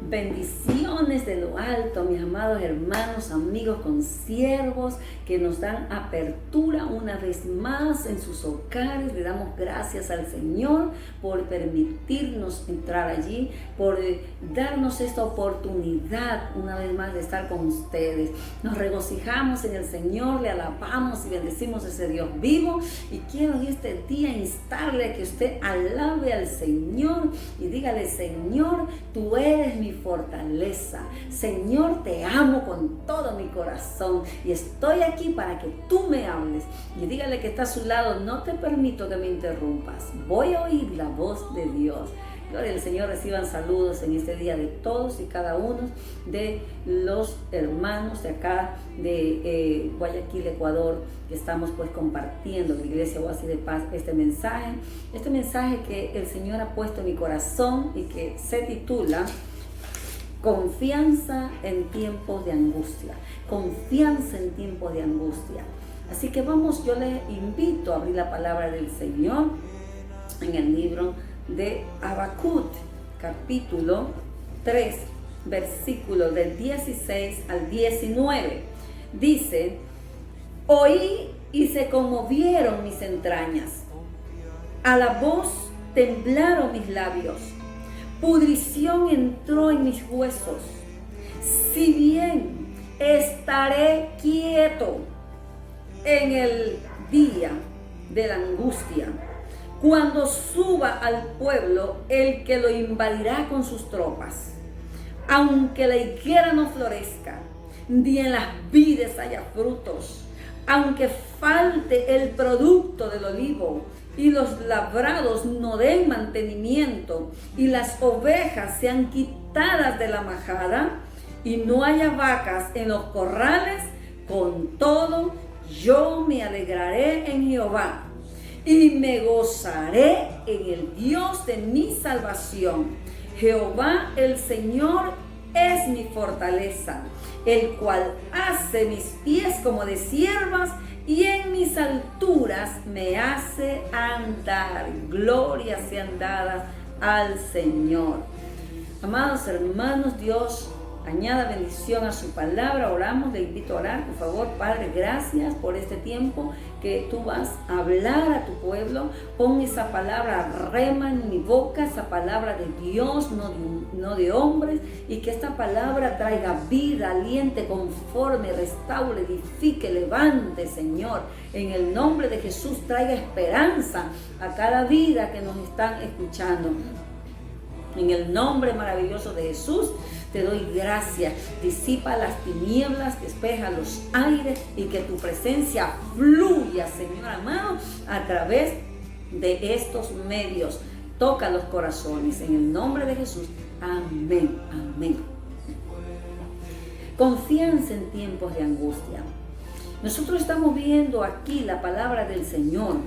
bendiciones de lo alto, mis amados hermanos, amigos, consiervos que nos dan apertura una vez más en sus hogares. Le damos gracias al Señor por permitirnos entrar allí, por darnos esta oportunidad una vez más de estar con ustedes. Nos regocijamos en el Señor, le alabamos y bendecimos a ese Dios vivo, y quiero en este día instarle a que usted alabe al Señor y dígale: Señor, tú eres mi fortaleza. Señor, te amo con todo mi corazón y estoy aquí para que tú me hables. Y dígale que está a su lado: no te permito que me interrumpas, voy a oír la voz de Dios. Gloria al Señor. Reciban saludos en este día de todos y cada uno de los hermanos de acá de Guayaquil, Ecuador, que estamos pues compartiendo en la Iglesia Oasis de Paz este mensaje que el Señor ha puesto en mi corazón y que se titula Confianza en tiempos de angustia. Confianza en tiempos de angustia. Así que vamos, yo les invito a abrir la palabra del Señor en el libro de Habacuc, capítulo 3, versículos del 16 al 19. Dice: oí y se conmovieron mis entrañas, a la voz temblaron mis labios, pudrición entró en mis huesos. Si bien estaré quieto en el día de la angustia, cuando suba al pueblo el que lo invadirá con sus tropas, aunque la higuera no florezca, ni en las vides haya frutos, aunque falte el producto del olivo, y los labrados no den mantenimiento, y las ovejas sean quitadas de la majada, y no haya vacas en los corrales, con todo yo me alegraré en Jehová, y me gozaré en el Dios de mi salvación. Jehová el Señor es mi fortaleza, el cual hace mis pies como de ciervas, y en mis alturas me hace andar. Gloria sean dadas al Señor. Amados hermanos, Dios añada bendición a su palabra. Oramos, le invito a orar, por favor. Padre, gracias por este tiempo que tú vas a hablar a tu pueblo. Pon esa palabra rema en mi boca, esa palabra de Dios, no de hombres, y que esta palabra traiga vida, aliente, conforme, restaure, edifique, levante, Señor. En el nombre de Jesús, traiga esperanza a cada vida que nos están escuchando. En el nombre maravilloso de Jesús, te doy gracias. Disipa las tinieblas, despeja los aires, y que tu presencia fluya, Señor amado, a través de estos medios. Toca los corazones. En el nombre de Jesús. Amén. Amén. Confianza en tiempos de angustia. Nosotros estamos viendo aquí la palabra del Señor.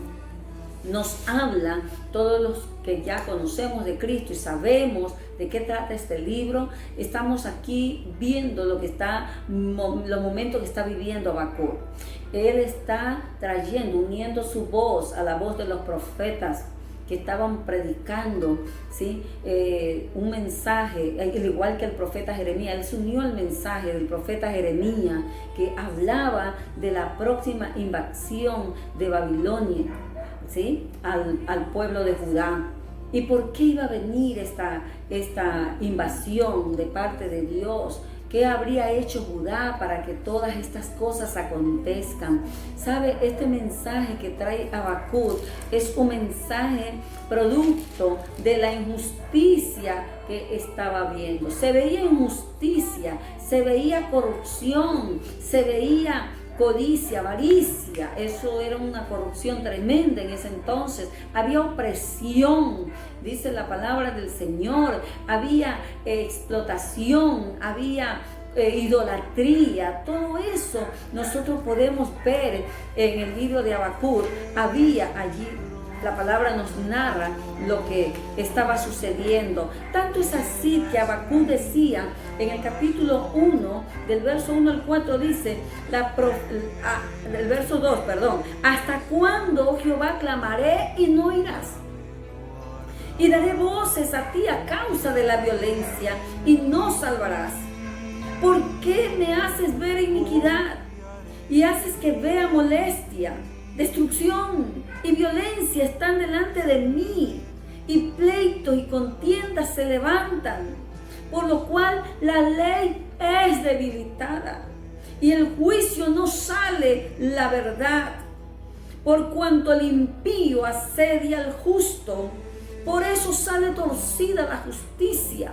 Nos habla, todos los que ya conocemos de Cristo y sabemos de qué trata este libro, estamos aquí viendo los momentos que está viviendo Habacuc. Él está trayendo, uniendo su voz a la voz de los profetas que estaban predicando, ¿sí? Un mensaje, al igual que el profeta Jeremías. Él se unió al mensaje del profeta Jeremías, que hablaba de la próxima invasión de Babilonia, ¿sí? al pueblo de Judá. ¿Y por qué iba a venir esta invasión de parte de Dios? ¿Qué habría hecho Judá para que todas estas cosas acontezcan? ¿Sabe? Este mensaje que trae Habacuc es un mensaje producto de la injusticia que estaba viendo. Se veía injusticia, se veía corrupción, se veía codicia, avaricia. Eso era una corrupción tremenda en ese entonces. Había opresión, dice la palabra del Señor. Había explotación, había idolatría. Todo eso nosotros podemos ver en el libro de Habacuc. Había allí, la palabra nos narra lo que estaba sucediendo. Tanto es así que Habacuc decía en el capítulo 1, del verso 1 al 4, dice, el verso 2, ¿hasta cuándo, oh Jehová, clamaré y no oirás? y daré voces a ti a causa de la violencia, y no salvarás. ¿Por qué me haces ver iniquidad y haces que vea molestia? Destrucción y violencia están delante de mí, y pleitos y contiendas se levantan, por lo cual la ley es debilitada, y el juicio no sale la verdad. Por cuanto el impío asedia al justo, por eso sale torcida la justicia.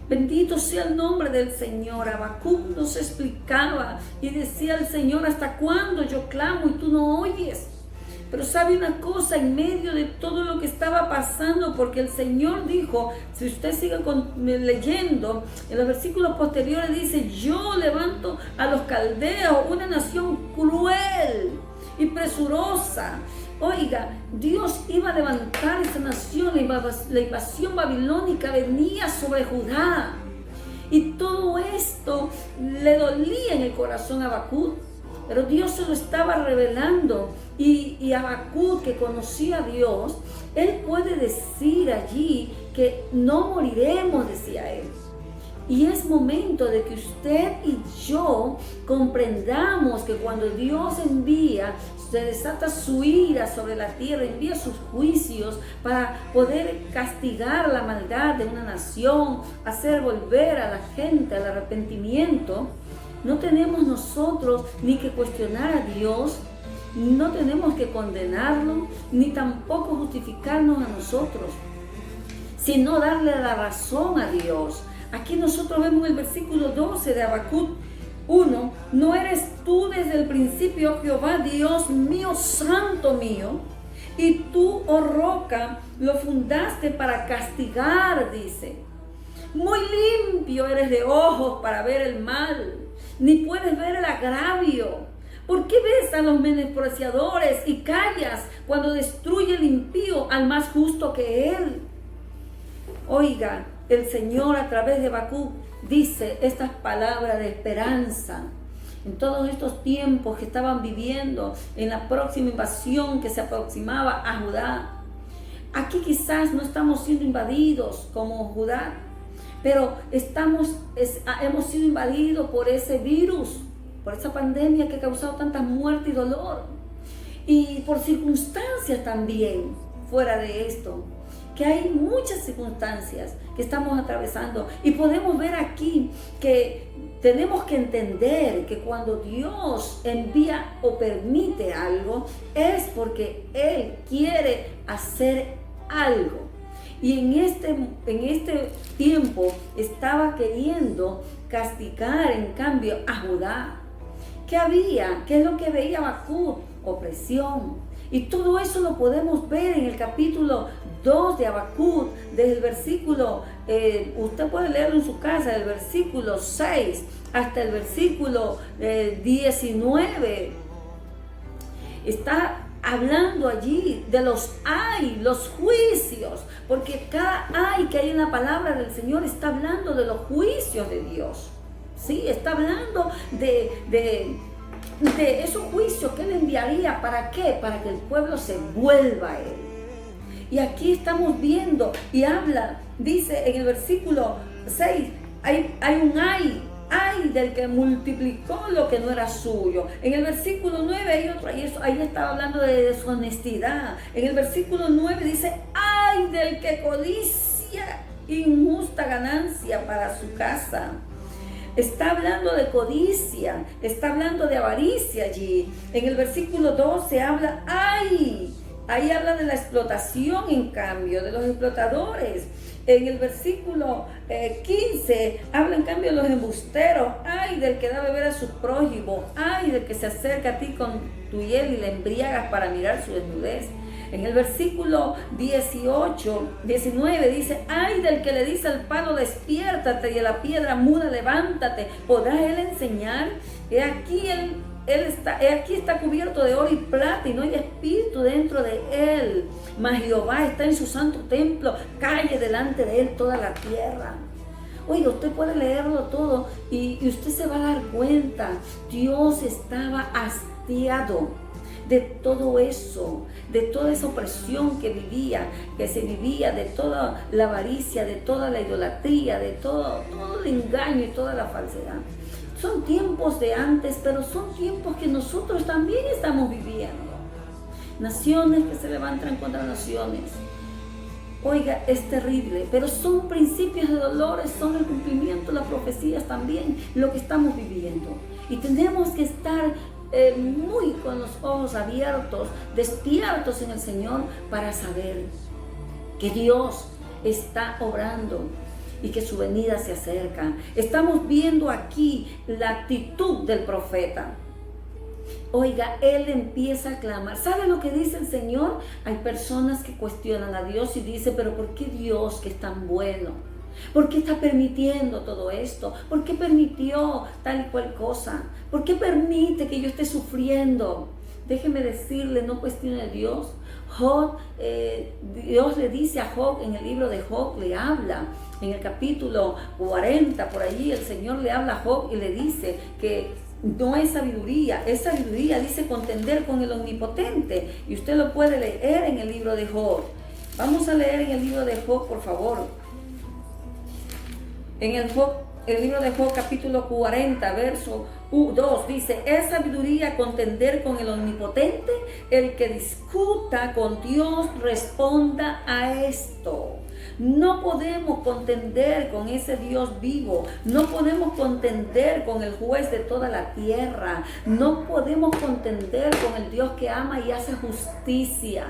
Bendito sea el nombre del Señor. Habacuc nos explicaba y decía al Señor: ¿hasta cuándo yo clamo y tú no oyes? Pero sabe una cosa, en medio de todo lo que estaba pasando, porque el Señor dijo, si usted sigue leyendo, en los versículos posteriores dice: yo levanto a los caldeos, una nación cruel y presurosa. Oiga, Dios iba a levantar esa nación, la invasión babilónica venía sobre Judá. Y todo esto le dolía en el corazón a Habacuc, pero Dios se lo estaba revelando. Y Habacuc, que conocía a Dios, él puede decir allí que no moriremos, decía él. Y es momento de que usted y yo comprendamos que cuando Dios envía, se desata su ira sobre la tierra, envía sus juicios para poder castigar la maldad de una nación, hacer volver a la gente al arrepentimiento. No tenemos nosotros ni que cuestionar a Dios, no tenemos que condenarlo, ni tampoco justificarnos a nosotros, sino darle la razón a Dios. Aquí nosotros vemos el versículo 12 de Habacuc 1. ¿No eres tú desde el principio, Jehová, Dios mío, santo mío? Y tú, oh roca, lo fundaste para castigar, dice. Muy limpio eres de ojos para ver el mal, ni puedes ver el agravio. ¿Por qué ves a los menospreciadores y callas cuando destruye el impío al más justo que él? Oiga, el Señor a través de Habacuc dice estas palabras de esperanza. En todos estos tiempos que estaban viviendo, en la próxima invasión que se aproximaba a Judá. Aquí quizás no estamos siendo invadidos como Judá, pero hemos sido invadidos por ese virus, por esa pandemia que ha causado tanta muerte y dolor. Y por circunstancias también fuera de esto, que hay muchas circunstancias que estamos atravesando, y podemos ver aquí que tenemos que entender que cuando Dios envía o permite algo es porque Él quiere hacer algo. Y en este tiempo estaba queriendo castigar en cambio a Judá. ¿Qué había? ¿Qué es lo que veía Habacuc? Opresión. Y todo eso lo podemos ver en el capítulo 2 de Habacuc, desde el versículo, usted puede leerlo en su casa, del versículo 6 hasta el versículo 19. Está hablando allí de los juicios, porque cada ay que hay en la palabra del Señor está hablando de los juicios de Dios. Sí, está hablando de esos juicios que Él enviaría. ¿Para qué? Para que el pueblo se vuelva a Él. Y aquí estamos viendo, y habla, dice en el versículo 6, hay un ay del que multiplicó lo que no era suyo. En el versículo 9 hay otro, ahí estaba hablando de deshonestidad. En el versículo 9 dice: ay del que codicia injusta ganancia para su casa. Está hablando de codicia, está hablando de avaricia allí. En el versículo 12 habla, ahí habla de la explotación, en cambio, de los explotadores. En el versículo 15 habla en cambio de los embusteros. Ay del que da beber a su prójimo, ay del que se acerca a ti con tu hiel y le embriagas para mirar su desnudez. En el versículo 19 dice: ay del que le dice al palo despiértate, y a la piedra muda levántate. ¿Podrá él enseñar? He aquí está cubierto de oro y plata, y no hay espíritu dentro de él. Mas Jehová está en su santo templo, calle delante de él toda la tierra. Oiga, usted puede leerlo todo y usted se va a dar cuenta. Dios estaba hastiado. de todo eso, de toda esa opresión que se vivía, de toda la avaricia, de toda la idolatría, de todo el engaño y toda la falsedad. Son tiempos de antes, pero son tiempos que nosotros también estamos viviendo. Naciones que se levantan contra naciones. Oiga, es terrible, pero son principios de dolores, son el cumplimiento de las profecías también, lo que estamos viviendo. Y tenemos que estar muy con los ojos abiertos, despiertos en el Señor para saber que Dios está obrando y que su venida se acerca. Estamos viendo aquí la actitud del profeta. Oiga, él empieza a clamar. ¿Sabe lo que dice el Señor? Hay personas que cuestionan a Dios y dicen, pero ¿por qué Dios, que es tan bueno? ¿Por qué está permitiendo todo esto? ¿Por qué permitió tal y cual cosa? ¿Por qué permite que yo esté sufriendo? Déjeme decirle, no cuestione a Dios. Job, Dios le dice a Job, en el libro de Job le habla, en el capítulo 40, por allí el Señor le habla a Job y le dice que no es sabiduría dice contender con el Omnipotente, y usted lo puede leer en el libro de Job. Vamos a leer en el libro de Job, por favor. En el libro de Job, capítulo 40, verso 2, dice, es sabiduría contender con el Omnipotente, el que discuta con Dios responda a esto. No podemos contender con ese Dios vivo, no podemos contender con el juez de toda la tierra, no podemos contender con el Dios que ama y hace justicia.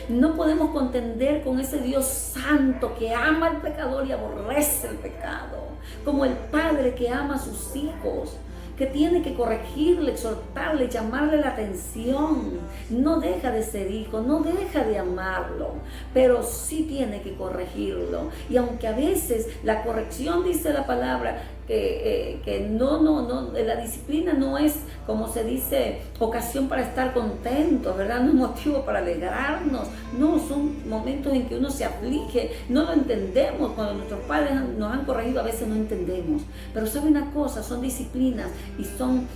No podemos contender con ese Dios santo que ama al pecador y aborrece el pecado, como el padre que ama a sus hijos, que tiene que corregirle, exhortarle, llamarle la atención. No deja de ser hijo, no deja de amarlo, pero sí tiene que corregirlo. Y aunque a veces la corrección, dice la palabra, que no, la disciplina no es, como se dice, ocasión para estar contentos, ¿verdad? No es motivo para alegrarnos. No, son momentos en que uno se aflige, no lo entendemos. Cuando nuestros padres nos han corregido, a veces no entendemos. Pero sabe una cosa, son disciplinas y son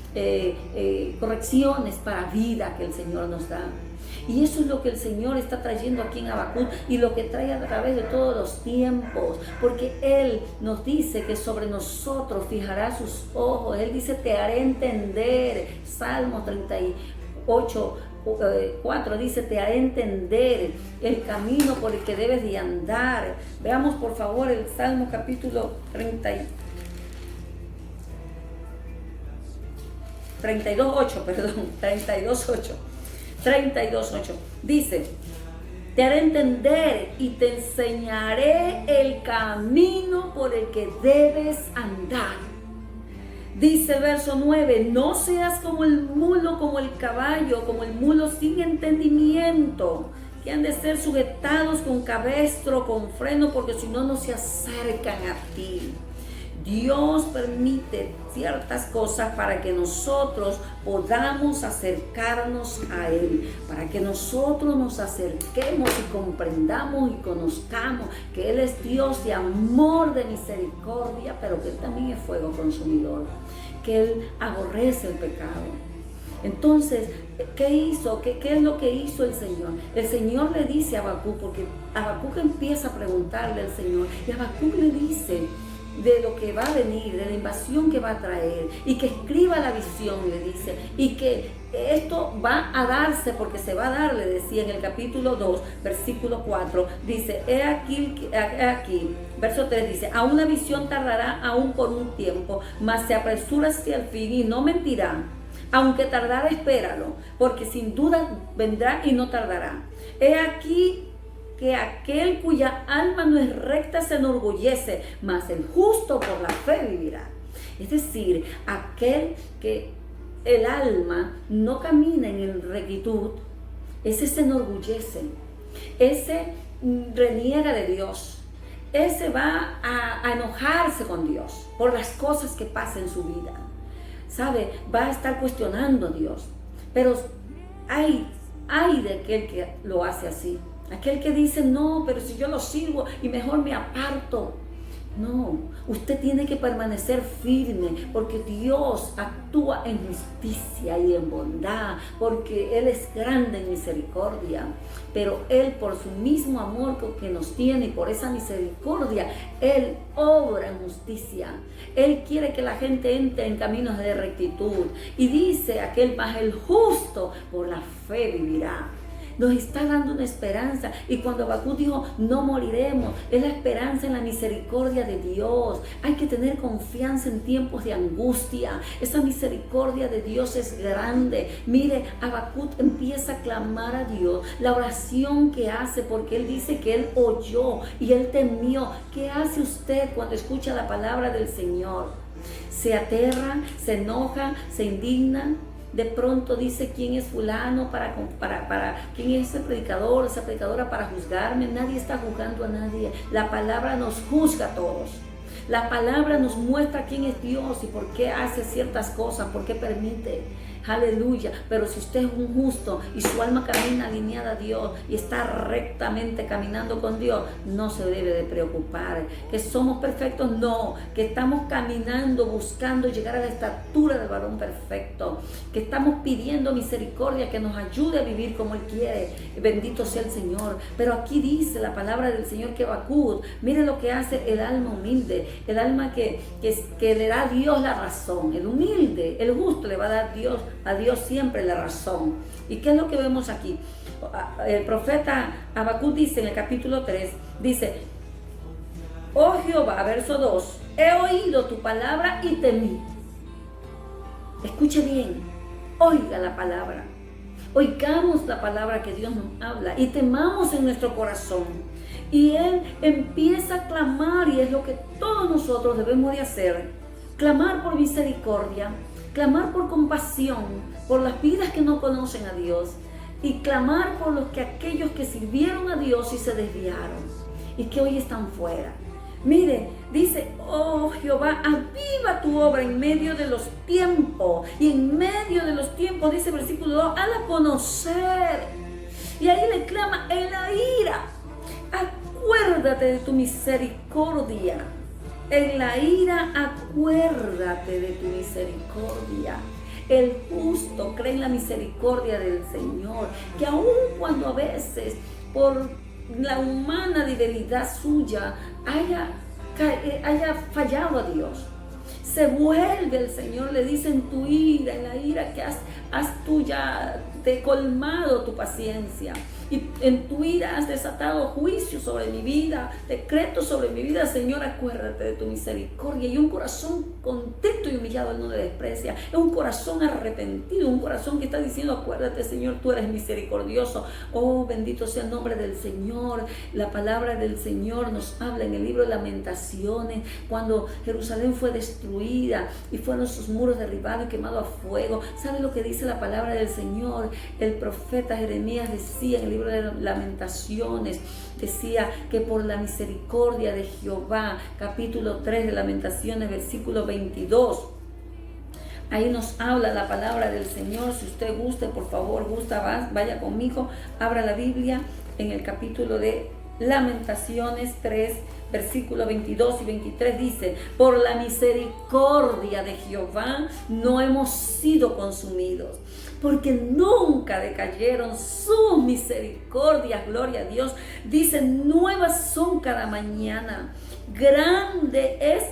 correcciones para vida que el Señor nos da. Y eso es lo que el Señor está trayendo aquí en Habacuc y lo que trae a través de todos los tiempos, porque Él nos dice que sobre nosotros fijará sus ojos. Él dice, te haré entender. Salmo 38, 4 dice, te haré entender el camino por el que debes de andar. Veamos por favor el Salmo capítulo 32:8 dice, te haré entender y te enseñaré el camino por el que debes andar. Dice el verso 9, no seas como el mulo, como el caballo, como el mulo sin entendimiento, que han de ser sujetados con cabestro, con freno, porque si no, no se acercan a ti. Dios permite ciertas cosas para que nosotros podamos acercarnos a Él, para que nosotros nos acerquemos y comprendamos y conozcamos que Él es Dios de amor, de misericordia, pero que Él también es fuego consumidor, que Él aborrece el pecado. Entonces, ¿qué hizo? ¿Qué es lo que hizo el Señor? El Señor le dice a Habacuc, porque Habacuc empieza a preguntarle al Señor, y Habacuc le dice de lo que va a venir, de la invasión que va a traer, y que escriba la visión, le dice, y que esto va a darse, porque se va a dar, le decía en el capítulo 2, versículo 4, dice, he aquí, verso 3 dice, aún la visión tardará aún por un tiempo, mas se apresura hacia el fin y no mentirá. Aunque tardara, espéralo, porque sin duda vendrá y no tardará. He aquí que aquel cuya alma no es recta se enorgullece, mas el justo por la fe vivirá. Es decir, aquel que el alma no camina en rectitud, ese se enorgullece, ese reniega de Dios, ese va a enojarse con Dios por las cosas que pasan en su vida. ¿Sabe? Va a estar cuestionando a Dios. Pero hay de aquel que lo hace así. Aquel que dice, no, pero si yo lo sirvo y mejor me aparto. No, usted tiene que permanecer firme porque Dios actúa en justicia y en bondad, porque Él es grande en misericordia. Pero Él, por su mismo amor que nos tiene y por esa misericordia, Él obra en justicia. Él quiere que la gente entre en caminos de rectitud. Y dice aquel: mas el justo por la fe vivirá. Nos está dando una esperanza. Y cuando Habacuc dijo: no moriremos, es la esperanza en la misericordia de Dios. Hay que tener confianza en tiempos de angustia. Esa misericordia de Dios es grande. Mire, Habacuc empieza a clamar a Dios. La oración que hace, porque él dice que él oyó y él temió. ¿Qué hace usted cuando escucha la palabra del Señor? ¿Se aterra, se enoja, se indigna? De pronto dice: ¿quién es fulano quién es ese predicador, esa predicadora para juzgarme? Nadie está juzgando a nadie. La palabra nos juzga a todos. La palabra nos muestra quién es Dios y por qué hace ciertas cosas, por qué permite. Aleluya. Pero si usted es un justo y su alma camina alineada a Dios y está rectamente caminando con Dios, no se debe de preocupar. ¿Que somos perfectos? No. Que estamos caminando, buscando llegar a la estatura del varón perfecto. Que estamos pidiendo misericordia, que nos ayude a vivir como Él quiere. Bendito sea el Señor. Pero aquí dice la palabra del Señor que Habacuc, mire lo que hace el alma humilde, el alma que le da a Dios la razón. El humilde, el justo le va a dar a Dios siempre la razón. ¿Y qué es lo que vemos aquí? El profeta Habacuc dice en el capítulo 3, dice: oh Jehová, verso 2, he oído tu palabra y temí. Escuche bien, oiga la palabra. Oigamos la palabra que Dios nos habla y temamos en nuestro corazón. Y Él empieza a clamar, y es lo que todos nosotros debemos de hacer: clamar por misericordia, clamar por compasión, por las vidas que no conocen a Dios, y clamar por aquellos que sirvieron a Dios y se desviaron, y que hoy están fuera. Mire, dice: oh Jehová, aviva tu obra en medio de los tiempos. Y en medio de los tiempos, dice el versículo 2, hazla conocer. Y ahí le clama en la ira: acuérdate de tu misericordia. En la ira, acuérdate de tu misericordia. El justo cree en la misericordia del Señor, que aun cuando a veces por la humana debilidad suya haya fallado a Dios, se vuelve el Señor, le dice en tu ira, en la ira que has tú ya te colmado tu paciencia. Y en tu ira has desatado juicio sobre mi vida, decreto sobre mi vida. Señor, acuérdate de tu misericordia. Y un corazón contento y humillado Él no le desprecia. Es un corazón arrepentido, un corazón que está diciendo: acuérdate, Señor, tú eres misericordioso. Oh, bendito sea el nombre del Señor. La palabra del Señor nos habla en el libro de Lamentaciones, cuando Jerusalén fue destruida y fueron sus muros derribados y quemados a fuego. ¿Sabe lo que dice la palabra del Señor? El profeta Jeremías decía en el libro de Lamentaciones, decía que por la misericordia de Jehová, capítulo 3 de Lamentaciones, versículo 22, ahí nos habla la palabra del Señor. Si usted gusta, por favor, vaya conmigo, abra la Biblia en el capítulo de Lamentaciones 3, versículo 22 y 23, dice: por la misericordia de Jehová no hemos sido consumidos, porque nunca decayeron sus misericordias. Gloria a Dios. Dice: nuevas son cada mañana, grande es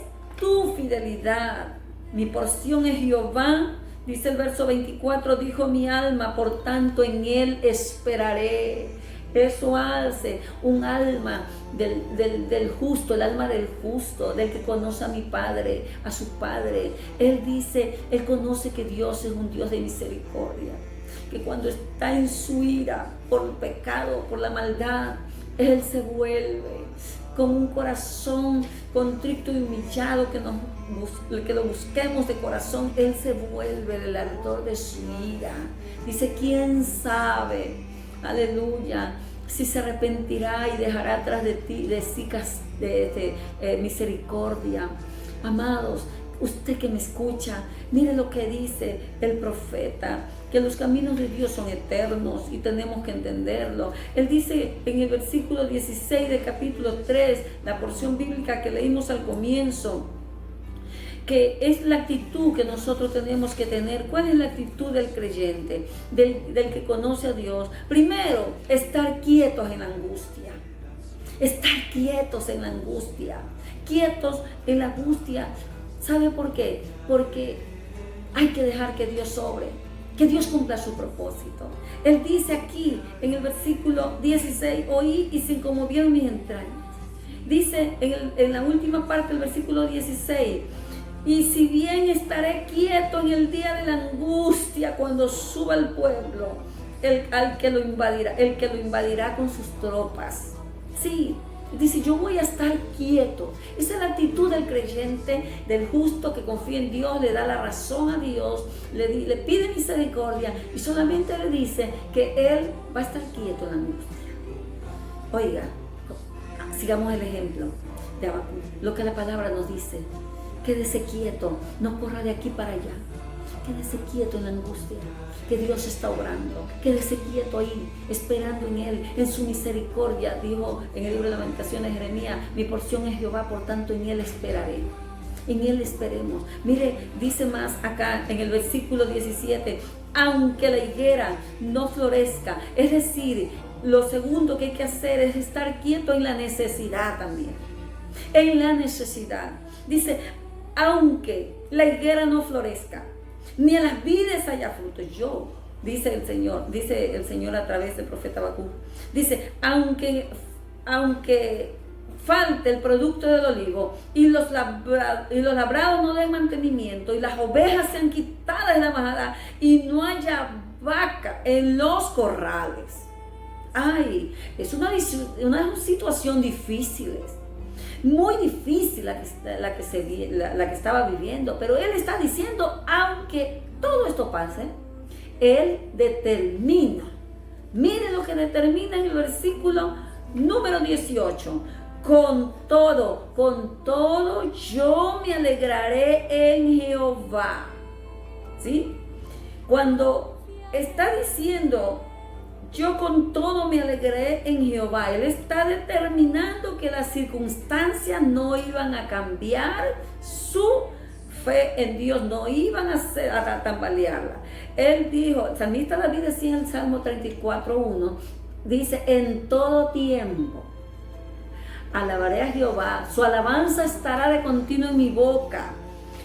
tu fidelidad. Mi porción es Jehová. Dice el verso 24: dijo mi alma, por tanto en Él esperaré. Eso hace un alma del justo, el alma del justo, del que conoce a mi Padre, a su Padre. Él dice, él conoce que Dios es un Dios de misericordia, que cuando está en su ira por el pecado, por la maldad, Él se vuelve con un corazón contrito y humillado, que lo busquemos de corazón. Él se vuelve del ardor de su ira. Dice: ¿quién sabe? Aleluya. Si se arrepentirá y dejará atrás de sí misericordia. Amados, Usted que me escucha, mire lo que dice el profeta, que los caminos de Dios son eternos y tenemos que entenderlo. Él dice en el versículo 16 del capítulo 3, la porción bíblica que leímos al comienzo, que es la actitud que nosotros tenemos que tener. ¿Cuál es la actitud del creyente, del que conoce a Dios? Primero, estar quietos en la angustia. Estar quietos en la angustia. Quietos en la angustia. ¿Sabe por qué? Porque hay que dejar que Dios obre, que Dios cumpla su propósito. Él dice aquí en el versículo 16, oí y se conmovieron mis entrañas. Dice en la última parte del versículo 16, y si bien estaré quieto en el día de la angustia, cuando suba el pueblo, el que lo invadirá con sus tropas. Sí, dice, yo voy a estar quieto. Esa es la actitud del creyente, del justo que confía en Dios, le da la razón a Dios, le pide misericordia y solamente le dice que Él va a estar quieto en la angustia. Oiga, sigamos el ejemplo de Habacuc, lo que la palabra nos dice. Quédese quieto, no corra de aquí para allá. Quédese quieto en la angustia, que Dios está obrando. Quédese quieto ahí, esperando en Él, en su misericordia. Dijo en el libro de Lamentaciones Jeremías, mi porción es Jehová, por tanto en Él esperaré. En Él esperemos. Mire, dice más acá en el versículo 17, aunque la higuera no florezca. Es decir, lo segundo que hay que hacer es estar quieto en la necesidad también. En la necesidad. Dice, aunque la higuera no florezca, ni en las vides haya frutos. Dice el Señor a través del profeta Habacuc. Dice, aunque falte el producto del olivo y los labrados no den mantenimiento y las ovejas sean quitadas de la majada y no haya vaca en los corrales. Ay, es una situación difícil. Muy difícil la que estaba viviendo, pero Él está diciendo, aunque todo esto pase, Él determina. Mire lo que determina en el versículo número 18. Con todo yo me alegraré en Jehová. ¿Sí? Cuando está diciendo, yo con todo me alegré en Jehová, Él está determinando que las circunstancias no iban a cambiar su fe en Dios, no iban a tambalearla. Él dijo, el salmista David decía en el Salmo 34:1, dice, en todo tiempo alabaré a Jehová, su alabanza estará de continuo en mi boca.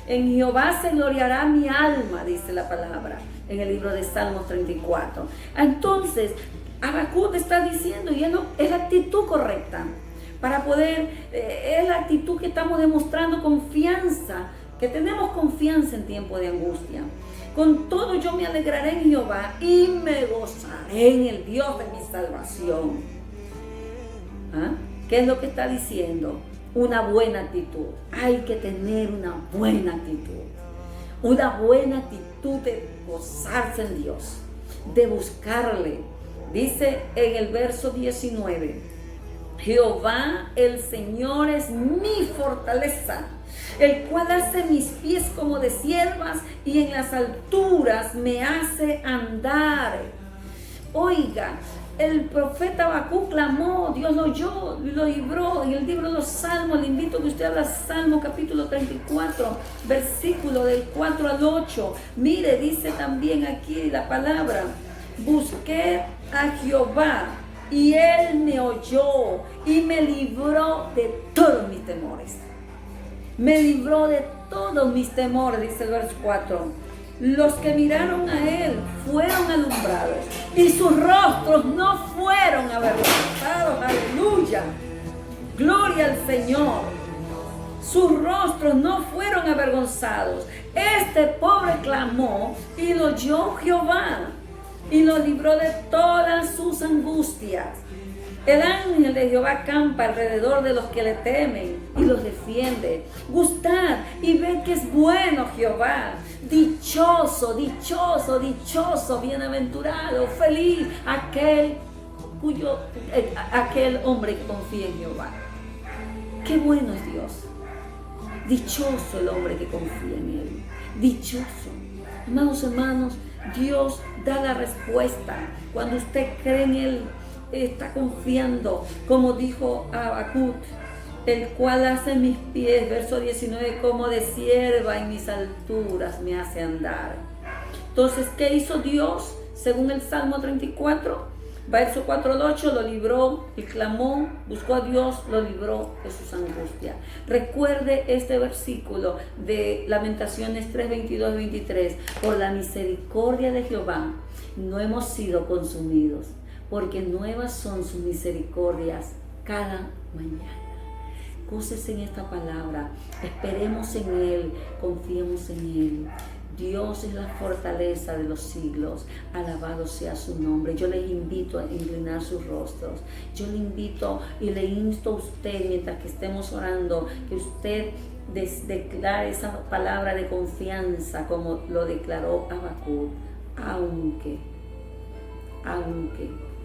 En Jehová se gloriará mi alma, dice la palabra en el libro de Salmos 34. Entonces, Habacuc está diciendo, y es la actitud correcta, para poder, es la actitud que estamos demostrando confianza, que tenemos confianza en tiempo de angustia. Con todo yo me alegraré en Jehová y me gozaré en el Dios de mi salvación. ¿Ah? ¿Qué es lo que está diciendo? Una buena actitud. Hay que tener una buena actitud. Una buena actitud de gozarse en Dios, de buscarle. Dice en el verso 19, Jehová el Señor es mi fortaleza, el cual hace mis pies como de ciervas y en las alturas me hace andar. Oiga, el profeta Habacuc clamó, Dios lo oyó, lo libró. En el libro de los Salmos, le invito a que usted abra Salmo capítulo 34, versículo del 4 al 8. Mire, dice también aquí la palabra, busqué a Jehová y Él me oyó y me libró de todos mis temores. Me libró de todos mis temores, dice el verso 4. Los que miraron a Él fueron alumbrados y sus rostros no fueron avergonzados. Aleluya. Gloria al Señor. Sus rostros no fueron avergonzados. Este pobre clamó y lo oyó Jehová y lo libró de todas sus angustias. El ángel de Jehová acampa alrededor de los que le temen y los defiende. Gustad y ved que es bueno Jehová. Dichoso, dichoso, dichoso, bienaventurado, feliz aquel hombre que confía en Jehová. Qué bueno es Dios. Dichoso el hombre que confía en Él. Dichoso. Amados hermanos, Dios da la respuesta. Cuando usted cree en Él, está confiando, como dijo Habacuc, el cual hace mis pies, verso 19, como de cierva en mis alturas me hace andar. Entonces, ¿qué hizo Dios? Según el Salmo 34, verso 4 al 8, lo libró, y clamó, buscó a Dios, lo libró de sus angustias. Recuerde este versículo de Lamentaciones 3, 22 y 23. Por la misericordia de Jehová no hemos sido consumidos, porque nuevas son sus misericordias cada mañana. Gócese en esta palabra, esperemos en Él, confiemos en Él. Dios es la fortaleza de los siglos, alabado sea su nombre. Yo les invito a inclinar sus rostros. Yo le invito y le insto a usted, mientras que estemos orando, que usted declare esa palabra de confianza como lo declaró Habacuc.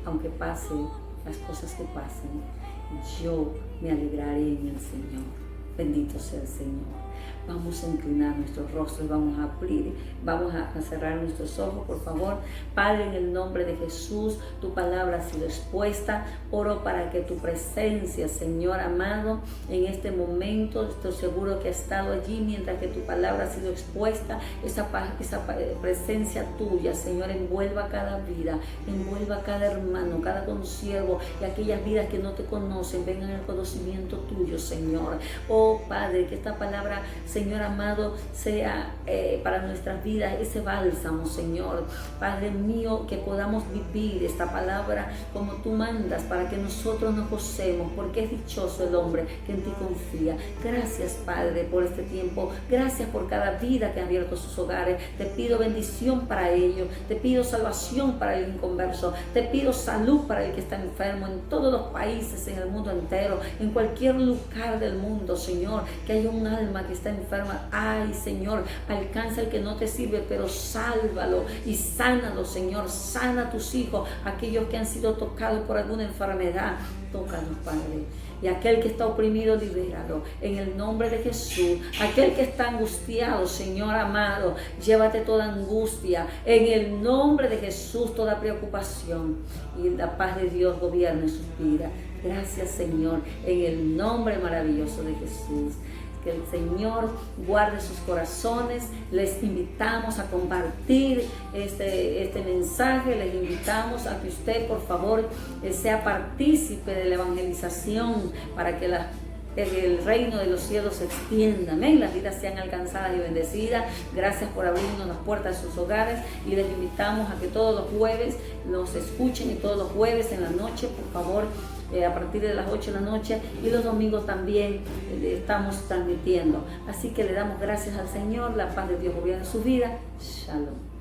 Aunque pasen las cosas que pasen, yo me alegraré en el Señor. Bendito sea el Señor. Vamos a inclinar nuestros rostros, vamos a abrir, vamos a cerrar nuestros ojos, por favor. Padre, en el nombre de Jesús, tu palabra ha sido expuesta. Oro para que tu presencia, Señor amado, en este momento, estoy seguro que ha estado allí mientras que tu palabra ha sido expuesta. Esa presencia tuya, Señor, envuelva cada vida, envuelva cada hermano, cada consiervo, y aquellas vidas que no te conocen vengan al conocimiento tuyo, Señor. Oh Padre, que esta palabra, Señor amado, sea para nuestras vidas ese bálsamo, Señor. Padre mío, que podamos vivir esta palabra como tú mandas, para que nosotros nos gocemos, porque es dichoso el hombre que en ti confía. Gracias, Padre, por este tiempo. Gracias por cada vida que ha abierto sus hogares. Te pido bendición para ellos. Te pido salvación para el inconverso. Te pido salud para el que está enfermo en todos los países, en el mundo entero, en cualquier lugar del mundo, Señor, que haya un alma que está enferma. Ay, Señor, alcanza al que no te sirve, pero sálvalo y sánalo, Señor. Sana a tus hijos, aquellos que han sido tocados por alguna enfermedad. Tócanos, Padre. Y aquel que está oprimido, libéralo. En el nombre de Jesús. Aquel que está angustiado, Señor amado, llévate toda angustia. En el nombre de Jesús, toda preocupación. Y la paz de Dios gobierne sus vidas. Gracias, Señor, en el nombre maravilloso de Jesús. Que el Señor guarde sus corazones. Les invitamos a compartir este mensaje. Les invitamos a que usted, por favor, sea partícipe de la evangelización para que el reino de los cielos se extienda. Amén. Las vidas sean alcanzadas y bendecidas. Gracias por abrirnos las puertas de sus hogares, y les invitamos a que todos los jueves nos escuchen, y todos los jueves en la noche, por favor, a partir de las 8 de la noche, y los domingos también estamos transmitiendo. Así que le damos gracias al Señor. La paz de Dios gobierna su vida. Shalom.